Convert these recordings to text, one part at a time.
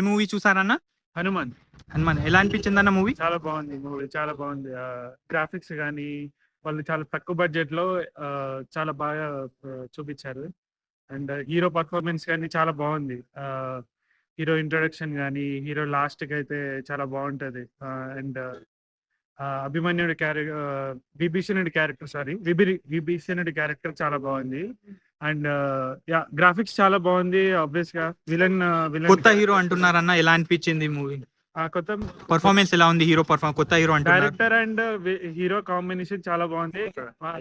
ఏ movie చూసారన్న? Hanuman. ఎలా అనిపించిందన్న movie? చాలా బాగుంది మూవీ, చాలా బాగుంది. గ్రాఫిక్స్ కానీ వాళ్ళు చాలా తక్కువ బడ్జెట్ లో చాలా బాగా చూపించారు. అండ్ హీరో పర్ఫార్మెన్స్ కానీ చాలా బాగుంది. హీరో ఇంట్రొడక్షన్ కానీ హీరో లాస్ట్ కి అయితే చాలా బాగుంటది. అండ్ అభిమన్యుడి విభీషణుడి క్యారెక్టర్ చాలా బాగుంది. అండ్ గ్రాఫిక్స్ చాలా బాగుంది. ఆబ్వియస్ గా విలన్ కొత్త హీరో అంటున్నారన్న, ఎలా అనిపించింది మూవీ? కొత్త పర్ఫార్మెన్స్ ఎలా ఉంది? హీరో పర్ఫార్మెన్స్, కొత్త హీరో అంటున్నారు. డైరెక్టర్ అండ్ హీరో కాంబినేషన్ చాలా బాగుంది.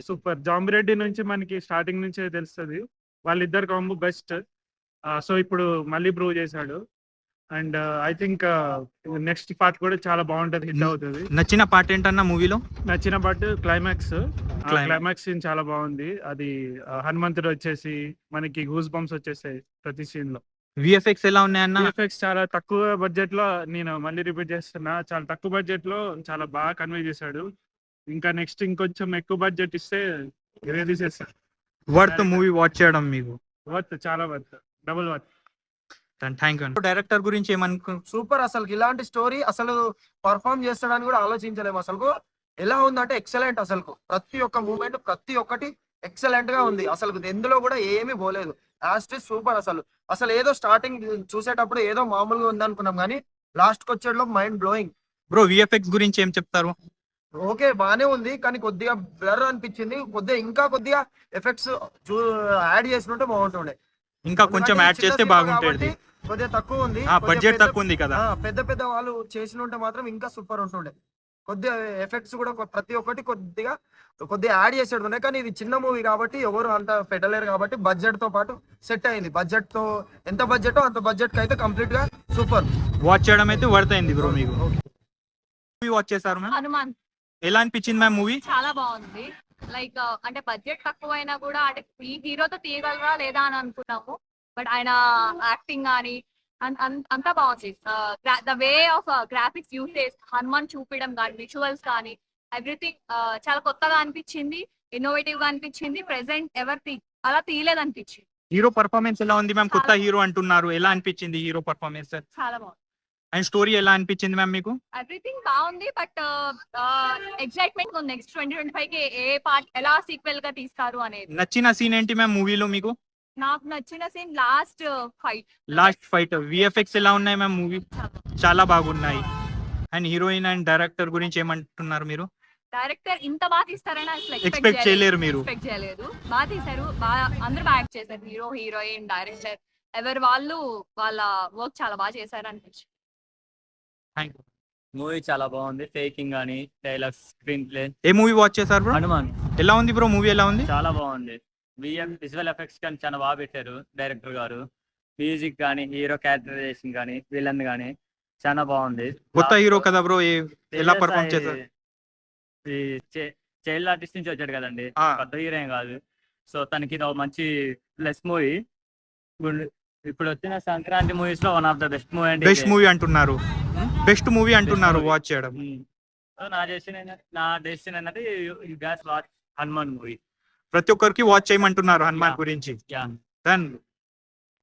సూపర్. జాంబిరెడ్డి నుంచి మనకి స్టార్టింగ్ నుంచే తెలుస్తుంది వాళ్ళిద్దరు కాంబో బెస్ట్. సో ఇప్పుడు మళ్ళీ ప్రూవ్ చేశాడు. And I think next part కూడా చాలా బాగుంటది, హిట్ అవుతుంది. నచ్చిన పార్ట్ ఏంటన్నా మూవీలో? నచ్చిన పార్ట్ క్లైమాక్స్ సీన్ చాలా బాగుంది. అది హనుమంతుడు వచ్చేసి మనకి గూస్ బంప్స్ వచ్చేసాయి ప్రతి సీన్ లో. విఎఫ్ఎక్స్ ఎలా ఉన్నాయన్న? విఎఫ్ఎక్స్ చాలా తక్కువ బడ్జెట్ లో, నేను మళ్ళీ రిపీట్ చేస్తున్నా, చాలా తక్కువ బడ్జెట్ లో చాలా బాగా కన్వే చేశాడు. ఇంకా నెక్స్ట్ ఇంకొంచెం ఎక్కువ బడ్జెట్ ఇస్తే తీసేస్తాడు. వర్త్ మూవీ వాచ్ చేయడం మీకు? వర్త్, చాలా worth, double worth. Thank you. Director గురించి ఏమనుకో? సూపర్. అసలు ఇలాంటి స్టోరీ అసలు పర్ఫామ్ చేస్తాడని కూడా ఆలోచించలేము. అసలు ఎలా ఉందంటే ఎక్సలెంట్. అసలు ప్రతి ఒక్క మూమెంట్ ప్రతి ఒక్కటి ఎక్సలెంట్ గా ఉంది. అసలు ఎందులో కూడా ఏమీ పోలేదు. Last super. అసలు ఏదో స్టార్టింగ్ చూసేటప్పుడు ఏదో మామూలుగా ఉంది అనుకున్నాం, కానీ లాస్ట్ కి వచ్చేట్లో మైండ్ బ్లోయింగ్. బ్రో విఎఫ్ఎక్స్ గురించి ఏం చెప్తారు? ఓకే, బానే ఉంది, కానీ కొద్దిగా బ్లర్ అనిపించింది. ఇంకా కొద్దిగా ఎఫెక్ట్స్ యాడ్ చేసినట్టే బాగుంటుండే. ఇంకా కొంచెం యాడ్ చేస్తే బాగుంటుంది. కొద్దిగా తక్కువ ఉంది, బడ్జెట్ తక్కువ ఉంది కదా. పెద్ద వాళ్ళు చేసిన ఉంటే మాత్రం ఇంకా సూపర్ ఉంటుండే. కొద్దిగా ఎఫెక్ట్స్ కూడా ప్రతి ఒక్కటి కొద్దిగా యాడ్ చేసేది ఉన్నాయి. కానీ ఇది చిన్న మూవీ కాబట్టి ఎవరు అంత పెట్టలేరు కాబట్టి బడ్జెట్ తో పాటు సెట్ అయింది. బడ్జెట్ తో ఎంత బడ్జెట్ అంత బడ్జెట్ కి అయితే కంప్లీట్ గా సూపర్. వాచ్ చేయడం అయితే వర్త్ అయింది బ్రో మీకు. మూవీ వాచ్ చేశారు మ్యామ్? హనుమాన్. ఎలా అనిపించింది మ్యామ్ మూవీ? చాలా బాగుంది. లైక్ అంటే బడ్జెట్ తక్కువ అయినా కూడా అంటే ఈ హీరోతో తీయగలరా లేదా అని అనుకున్నాము. బట్ ఆయన యాక్టింగ్ కానీ అంతా బాగుంది. The way of graphics usage, Hanuman చూపించడం కానీ విజువల్స్ కానీ ఎవ్రీథింగ్ చాలా కొత్తగా అనిపించింది, ఇన్నోవేటివ్ గా అనిపించింది. ప్రెసెంట్ ఎవరు అలా తీయలేదు అనిపించింది. హీరో పర్ఫార్మెన్స్ ఎలా ఉంది మ్యామ్? కొత్త హీరో అంటున్నారు, ఎలా అనిపించింది హీరో పర్ఫార్మెన్స్? చాలా బాగుంది. అండ్ స్టోరీ ఎలా అనిపించింది మ్యామ్ మీకు? ఎవ్రీథింగ్ బాగుంది, బట్ ఎక్సైట్మెంట్ ఉంది నెక్స్ట్ 2025 కి ఏ పార్ట్ ఎలా సీక్వెల్ గా తీస్తారు అనేది. నచ్చిన సీన్ ఏంటి మ్యామ్ మూవీలో మీకు? నాకు నచ్చిన సీన్ లాస్ట్ ఫైట్. విఎఫ్ఎక్స్ ఎలా ఉన్నాయి మ్యామ్ మూవీ? చాలా బాగున్నాయి. అండ్ హీరోయిన్ అండ్ డైరెక్టర్ గురించి ఏమంటున్నారు మీరు? డైరెక్టర్ ఇంత బాగా తీస్తారని అసలు ఎక్స్పెక్ట్ చేయలేరు మీరు? ఎక్స్పెక్ట్ చేయలేదు. బాగా తీశారు, అందరూ బాగా యాక్ట్ చేశారు. హీరోయిన్, డైరెక్టర్ ఎవరు వాళ్ళ వర్క్ చాలా బాగా చేశారు అనిపించింది. మూవీ చాలా బాగుంది. టేకింగ్ కానీ డైలాగ్స్, స్క్రీన్ ప్లే. ఏ మూవీ వాచ్ చేశారు బ్రో? హనుమాన్. ఎలా ఉంది బ్రో మూవీ? ఎలా ఉంది? చాలా బాగుంది. విజువల్ ఎఫెక్ట్స్ కానీ చాలా బాగా పెట్టారు డైరెక్టర్ గారు. మ్యూజిక్ కానీ హీరో క్యారెక్టరైజేషన్ కానీ విలన్ కానీ చాలా బాగుంది. కొత్త హీరో కదా బ్రో, ఎలా పర్ఫార్మ్ చేశారు? చైల్డ్ ఆర్టిస్ట్ నుంచి వచ్చాడు కదండి, కొత్త హీరోయిన్ కాదు. సో తనకి ఇది ఒక మంచి ప్లస్ మూవీ. ఇప్పుడు వచ్చిన సంక్రాంతి మూవీస్ లో one of the best movie. Best movie అంటున్నారు, బెస్ట్ మూవీ అంటున్నారు వాచ్ చేయడం. నా డెసిషన్ ఏంటంటే you guys watch Hanuman movie. ప్రతి ఒక్కరికి వాచ్ చేయమంటున్నారు హనుమాన్ గురించి.